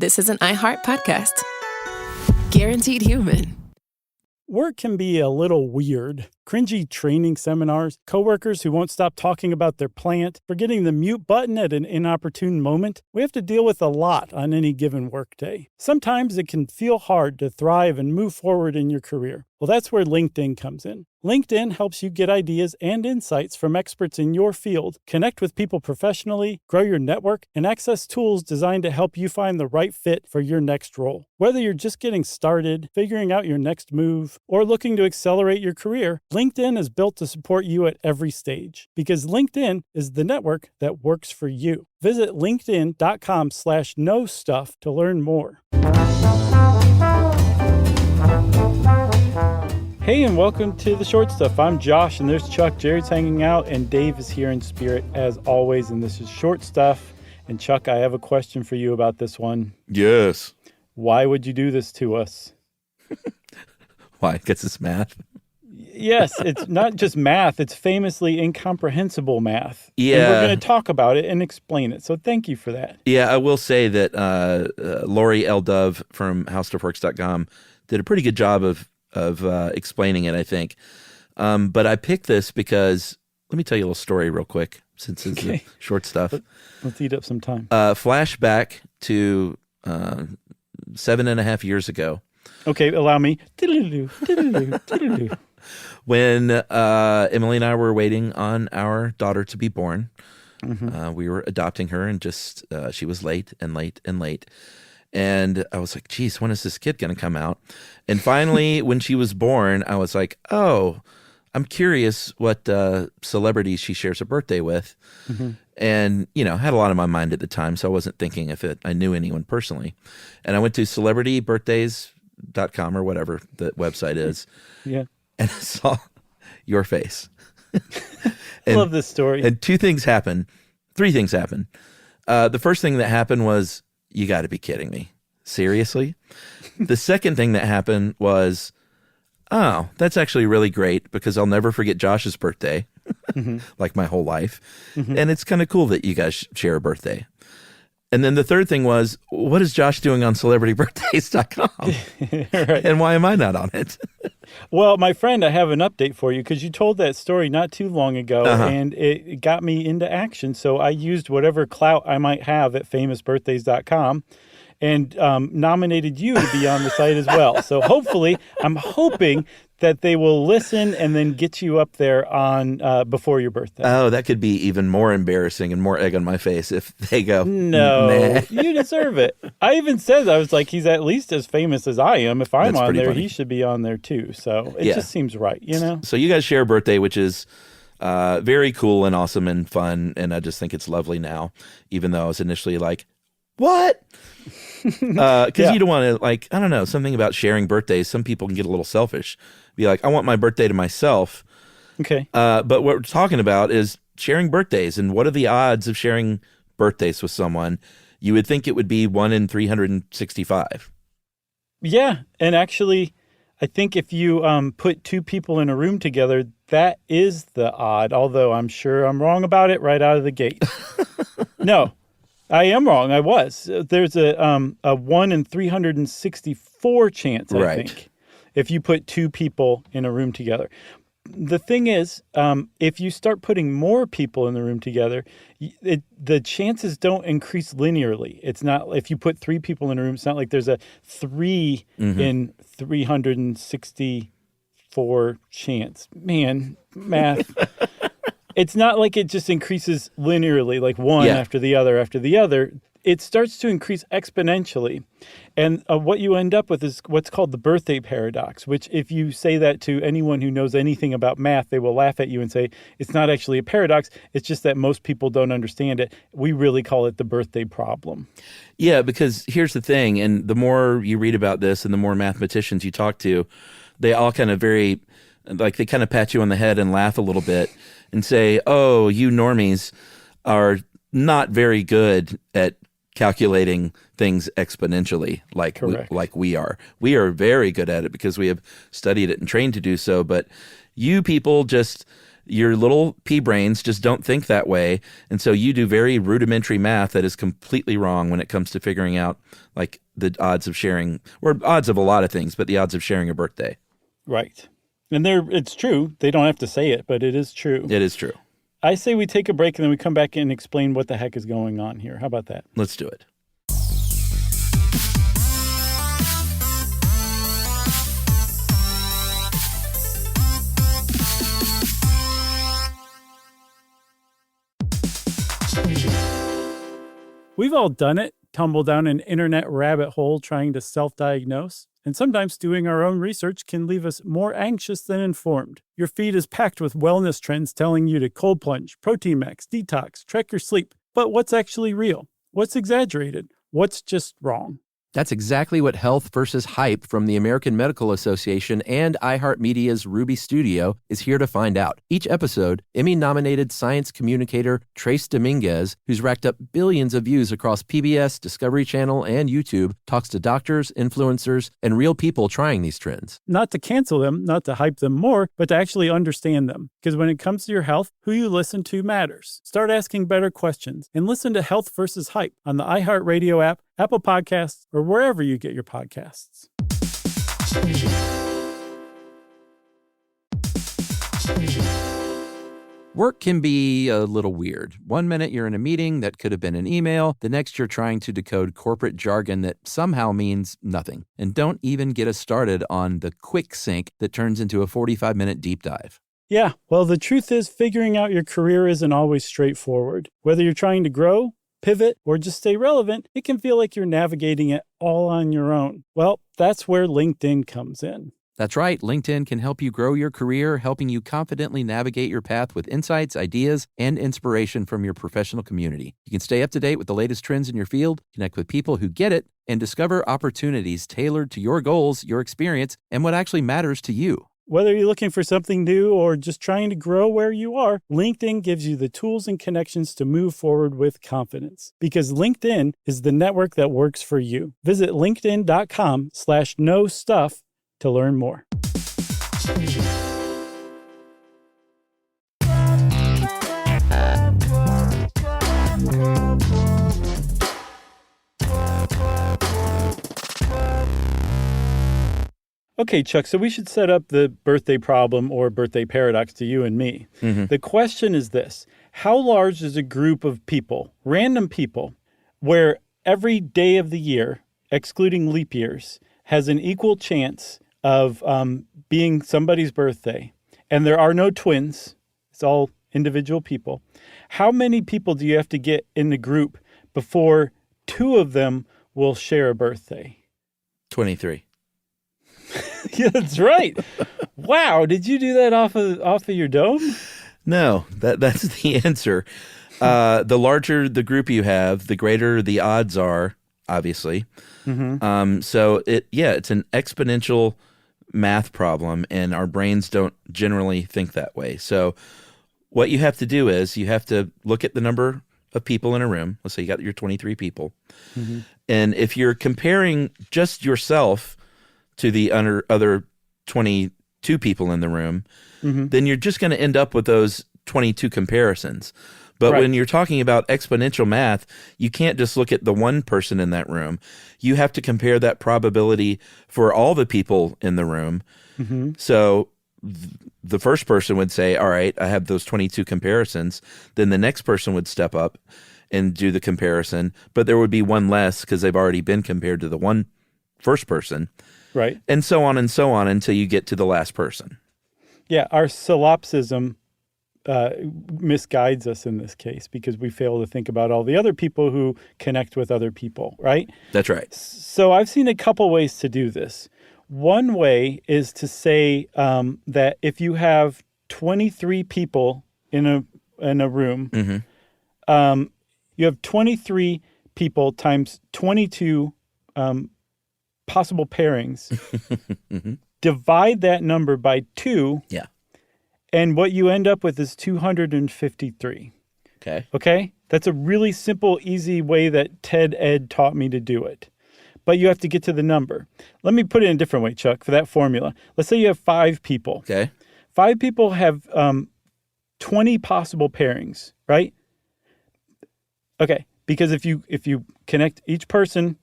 this is an iHeart podcast. Guaranteed human. Work can be a little weird. Cringy training seminars, coworkers who won't stop talking about their plant, forgetting the mute button at an inopportune moment. We have to deal with a lot on any given workday. Sometimes it can feel hard to thrive and move forward in your career. Well, that's where LinkedIn comes in. LinkedIn helps you get ideas and insights from experts in your field, connect with people professionally, grow your network, and access tools designed to help you find the right fit for your next role. Whether you're just getting started, figuring out your next move, or looking to accelerate your career, LinkedIn is built to support you at every stage because LinkedIn is the network that works for you. Visit linkedin.com/knowstuff to learn more. Hey, and welcome to The Short Stuff. I'm Josh, and there's Chuck. Jared's hanging out, and Dave is here in spirit as always, and this is Short Stuff. And Chuck, I have a question for you about this one. Yes. Why would you do this to us? Why? Because it's math? Yes, it's not just math. It's famously incomprehensible math. Yeah. And we're going to talk about it and explain it. So thank you for that. Yeah, I will say that Lori L. Dove from HowStuffWorks.com did a pretty good job of explaining it, I think. But I picked this because, let me tell you a little story real quick, since it's the short stuff. Let's eat up some time. Flashback to 7.5 years ago. Okay, allow me. When Emily and I were waiting on our daughter to be born. Mm-hmm. We were adopting her, and just she was late. And I was like, geez, when is this kid going to come out? And finally, when she was born, I was like, oh, I'm curious what celebrities she shares a birthday with. Mm-hmm. And, you know, had a lot on my mind at the time, so I wasn't thinking if I knew anyone personally. And I went to celebritybirthdays.com or whatever the website is. Yeah. And I saw your face. I love this story. And three things happened. The first thing that happened was, you got to be kidding me. Seriously? The second thing that happened was, oh, that's actually really great because I'll never forget Josh's birthday, mm-hmm. like my whole life. Mm-hmm. And it's kind of cool that you guys share a birthday. And then the third thing was, what is Josh doing on celebritybirthdays.com? Right. And why am I not on it? Well, my friend, I have an update for you because you told that story not too long ago, and it got me into action. So I used whatever clout I might have at famousbirthdays.com and nominated you to be on the site as well. So hopefully, I'm hoping that they will listen and then get you up there on before your birthday. Oh, that could be even more embarrassing and more egg on my face if they go, no, nah. You deserve it. I even said, I was like, he's at least as famous as I am. If I'm That's on there, funny. He should be on there too. So it just seems right, you know? So you guys share a birthday, which is very cool and awesome and fun. And I just think it's lovely now, even though I was initially like, what? Because you don't want to, like, I don't know, something about sharing birthdays. Some people can get a little selfish. Be like, I want my birthday to myself. Okay. But what we're talking about is sharing birthdays. And what are the odds of sharing birthdays with someone? You would think it would be 1 in 365. Yeah. And actually, I think if you put two people in a room together, that is the odd. Although I'm sure I'm wrong about it right out of the gate. No. I am wrong. I was. There's a 1 in 364 chance, I think, if you put two people in a room together. The thing is, if you start putting more people in the room together, the chances don't increase linearly. It's not, if you put 3 people in a room, it's not like there's a 3 in 364 chance. Man, math. It's not like it just increases linearly, like one after the other after the other. It starts to increase exponentially. And what you end up with is what's called the birthday paradox, which if you say that to anyone who knows anything about math, they will laugh at you and say, it's not actually a paradox. It's just that most people don't understand it. We really call it the birthday problem. Yeah, because here's the thing. And the more you read about this and the more mathematicians you talk to, they all kind of they kind of pat you on the head and laugh a little bit and say, oh, you normies are not very good at calculating things exponentially like we are. We are very good at it because we have studied it and trained to do so. But you people just Your little pea brains just don't think that way. And so you do very rudimentary math that is completely wrong when it comes to figuring out like the odds of sharing, or odds of a lot of things, but the odds of sharing a birthday. Right. And it's true. They don't have to say it, but it is true. It is true. I say we take a break and then we come back and explain what the heck is going on here. How about that? Let's do it. We've all done it, tumble down an internet rabbit hole trying to self-diagnose. And sometimes doing our own research can leave us more anxious than informed. Your feed is packed with wellness trends telling you to cold plunge, protein max, detox, track your sleep. But what's actually real? What's exaggerated? What's just wrong? That's exactly what Health versus Hype from the American Medical Association and iHeartMedia's Ruby Studio is here to find out. Each episode, Emmy-nominated science communicator Trace Dominguez, who's racked up billions of views across PBS, Discovery Channel, and YouTube, talks to doctors, influencers, and real people trying these trends. Not to cancel them, not to hype them more, but to actually understand them. Because when it comes to your health, who you listen to matters. Start asking better questions and listen to Health versus Hype on the iHeartRadio app, Apple Podcasts, or wherever you get your podcasts. Work can be a little weird. One minute you're in a meeting that could have been an email. The next you're trying to decode corporate jargon that somehow means nothing. And don't even get us started on the quick sync that turns into a 45-minute deep dive. Yeah, well, the truth is figuring out your career isn't always straightforward. Whether you're trying to grow, pivot, or just stay relevant, it can feel like you're navigating it all on your own. Well, that's where LinkedIn comes in. That's right. LinkedIn can help you grow your career, helping you confidently navigate your path with insights, ideas, and inspiration from your professional community. You can stay up to date with the latest trends in your field, connect with people who get it, and discover opportunities tailored to your goals, your experience, and what actually matters to you. Whether you're looking for something new or just trying to grow where you are, LinkedIn gives you the tools and connections to move forward with confidence. Because LinkedIn is the network that works for you. Visit linkedin.com/knowstuff to learn more. Okay, Chuck, so we should set up the birthday problem or birthday paradox to you and me. Mm-hmm. The question is this: how large is a group of people, random people, where every day of the year, excluding leap years, has an equal chance of being somebody's birthday, and there are no twins, it's all individual people? How many people do you have to get in the group before two of them will share a birthday? 23. Yeah, that's right. Wow, did you do that off of your dome? No, that's the answer. The larger the group you have, the greater the odds are, obviously. Mm-hmm. So it's an exponential math problem, and our brains don't generally think that way. So what you have to do is you have to look at the number of people in a room. Let's say you got your 23 people. Mm-hmm. And if you're comparing just yourself to the other 22 people in the room, mm-hmm. then you're just going to end up with those 22 comparisons. But right. When you're talking about exponential math, you can't just look at the one person in that room. You have to compare that probability for all the people in the room. Mm-hmm. So the first person would say, all right, I have those 22 comparisons. Then the next person would step up and do the comparison, but there would be one less because they've already been compared to the first person. Right. And so on until you get to the last person. Yeah, our solipsism misguides us in this case because we fail to think about all the other people who connect with other people, right? That's right. So I've seen a couple ways to do this. One way is to say that if you have 23 people in a room, mm-hmm. You have 23 people times 22 possible pairings. Mm-hmm. Divide that number by 2. Yeah. And what you end up with is 253. Okay? That's a really simple, easy way that Ted Ed taught me to do it. But you have to get to the number. Let me put it in a different way, Chuck, for that formula. Let's say you have 5 people. Okay. 5 people have 20 possible pairings, right? Okay, because if you connect each person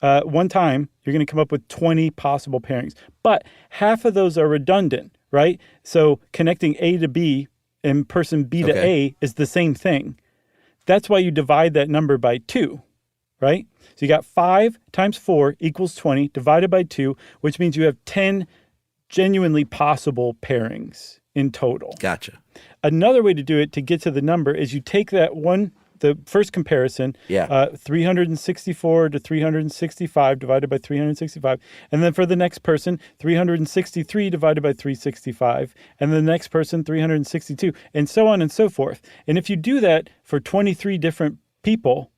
one time, you're going to come up with 20 possible pairings. But half of those are redundant, right? So connecting A to B and person B to A is the same thing. That's why you divide that number by 2, right? So you got 5 times 4 equals 20 divided by 2, which means you have 10 genuinely possible pairings in total. Gotcha. Another way to do it to get to the number is you take that the first comparison, 364 to 365 divided by 365. And then for the next person, 363 divided by 365. And the next person, 362, and so on and so forth. And if you do that for 23 different people,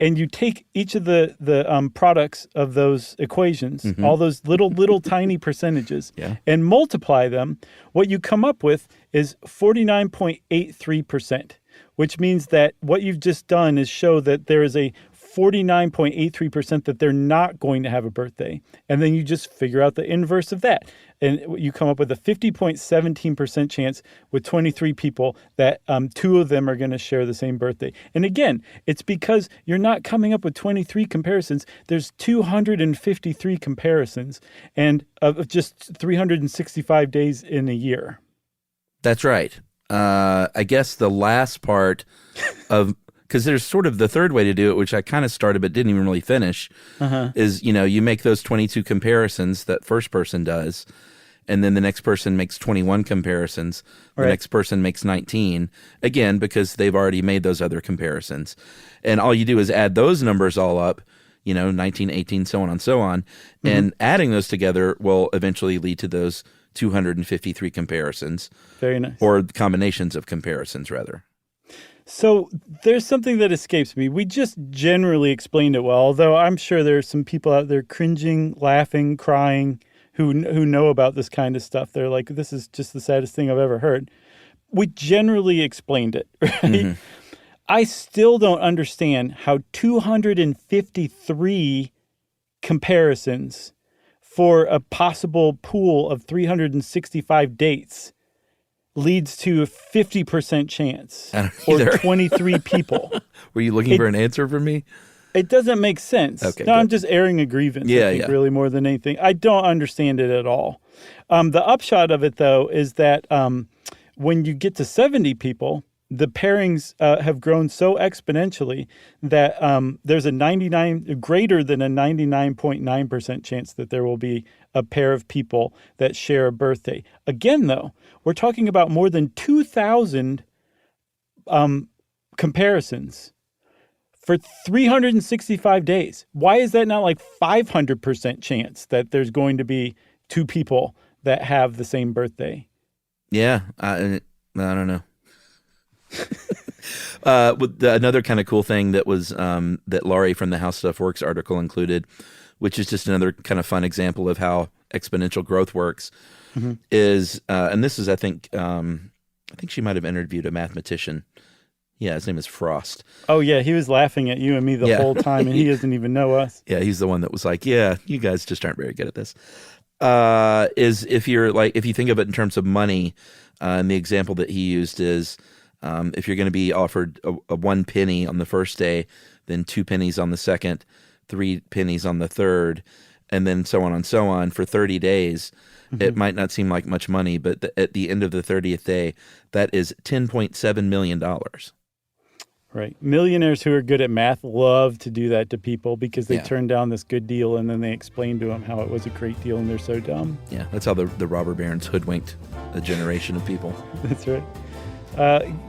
and you take each of the products of those equations, all those little tiny percentages, and multiply them, what you come up with is 49.83%. Which means that what you've just done is show that there is a 49.83% that they're not going to have a birthday. And then you just figure out the inverse of that. And you come up with a 50.17% chance with 23 people that 2 of them are going to share the same birthday. And again, it's because you're not coming up with 23 comparisons. There's 253 comparisons and of just 365 days in a year. That's right. I guess the last part of, because there's sort of the third way to do it, which I kind of started but didn't even really finish, is, you make those 22 comparisons that first person does, and then the next person makes 21 comparisons. The next person makes 19, again, because they've already made those other comparisons. And all you do is add those numbers all up, 19, 18, so on and so on, and adding those together will eventually lead to those 253 comparisons. Very nice. Or combinations of comparisons, rather. So there's something that escapes me. We just generally explained it well, although I'm sure there are some people out there cringing, laughing, crying, who know about this kind of stuff. They're like, this is just the saddest thing I've ever heard. We generally explained it, right? I still don't understand how 253 comparisons for a possible pool of 365 dates leads to a 50% chance or 23 people. Were you looking for an answer from me? It doesn't make sense. Okay, no, I'm just airing a grievance, I think, really more than anything. I don't understand it at all. The upshot of it, though, is that when you get to 70 people, the pairings have grown so exponentially that there's a greater than a 99.9% chance that there will be a pair of people that share a birthday. Again, though, we're talking about more than 2,000 comparisons for 365 days. Why is that not like 500% chance that there's going to be 2 people that have the same birthday? Yeah, I don't know. Another kind of cool thing that was that Laurie from the How Stuff Works article included, which is just another kind of fun example of how exponential growth works, is and this is I think she might have interviewed a mathematician. Yeah, his name is Frost. Oh yeah, he was laughing at you and me the whole time, and he doesn't even know us. Yeah, he's the one that was like, "Yeah, you guys just aren't very good at this." Is if you think of it in terms of money, and the example that he used is. If you're going to be offered a 1 penny on the first day, then 2 pennies on the second, 3 pennies on the third, and then so on and so on for 30 days, it might not seem like much money, but at the end of the 30th day, that is $10.7 million. Right. Millionaires who are good at math love to do that to people because they turn down this good deal and then they explain to them how it was a great deal and they're so dumb. Yeah, that's how the robber barons hoodwinked a generation of people. That's right.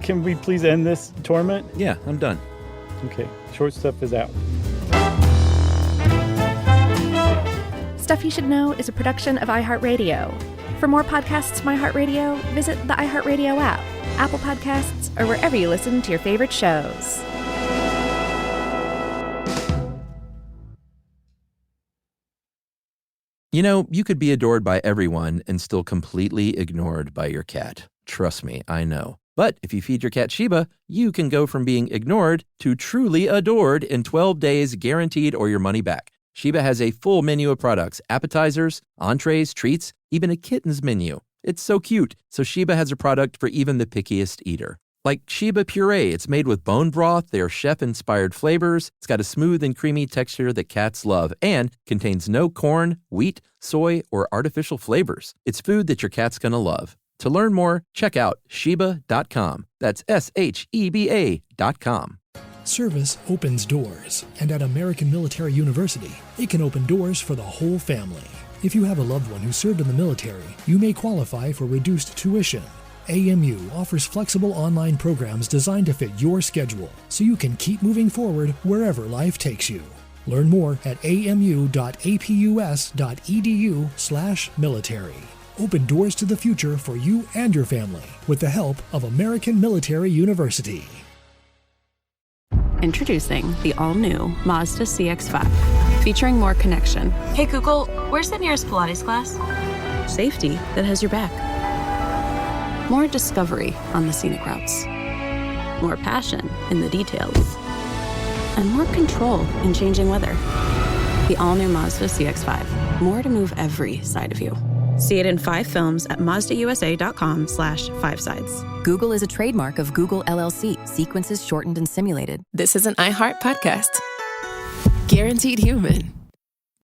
Can we please end this torment? Yeah, I'm done. Okay. Short Stuff is out. Stuff You Should Know is a production of iHeartRadio. For more podcasts from iHeartRadio, visit the iHeartRadio app, Apple Podcasts, or wherever you listen to your favorite shows. You could be adored by everyone and still completely ignored by your cat. Trust me, I know. But if you feed your cat Sheba, you can go from being ignored to truly adored in 12 days guaranteed or your money back. Sheba has a full menu of products, appetizers, entrees, treats, even a kitten's menu. It's so cute, so Sheba has a product for even the pickiest eater. Like Sheba Puree, it's made with bone broth, they are chef-inspired flavors, it's got a smooth and creamy texture that cats love, and contains no corn, wheat, soy, or artificial flavors. It's food that your cat's gonna love. To learn more, check out Sheba.com. That's SHEBA.com. Service opens doors, and at American Military University, it can open doors for the whole family. If you have a loved one who served in the military, you may qualify for reduced tuition. AMU offers flexible online programs designed to fit your schedule, so you can keep moving forward wherever life takes you. Learn more at amu.apus.edu/military. Open doors to the future for you and your family with the help of American Military University. Introducing the all-new Mazda CX-5, featuring more connection. Hey Google, where's the nearest Pilates class? Safety that has your back. More discovery on the scenic routes. More passion in the details. And more control in changing weather. The all-new Mazda CX-5. More to move every side of you. See it in 5 films at MazdaUSA.com/5sides. Google is a trademark of Google LLC. Sequences shortened and simulated. This is an iHeart podcast. Guaranteed Human.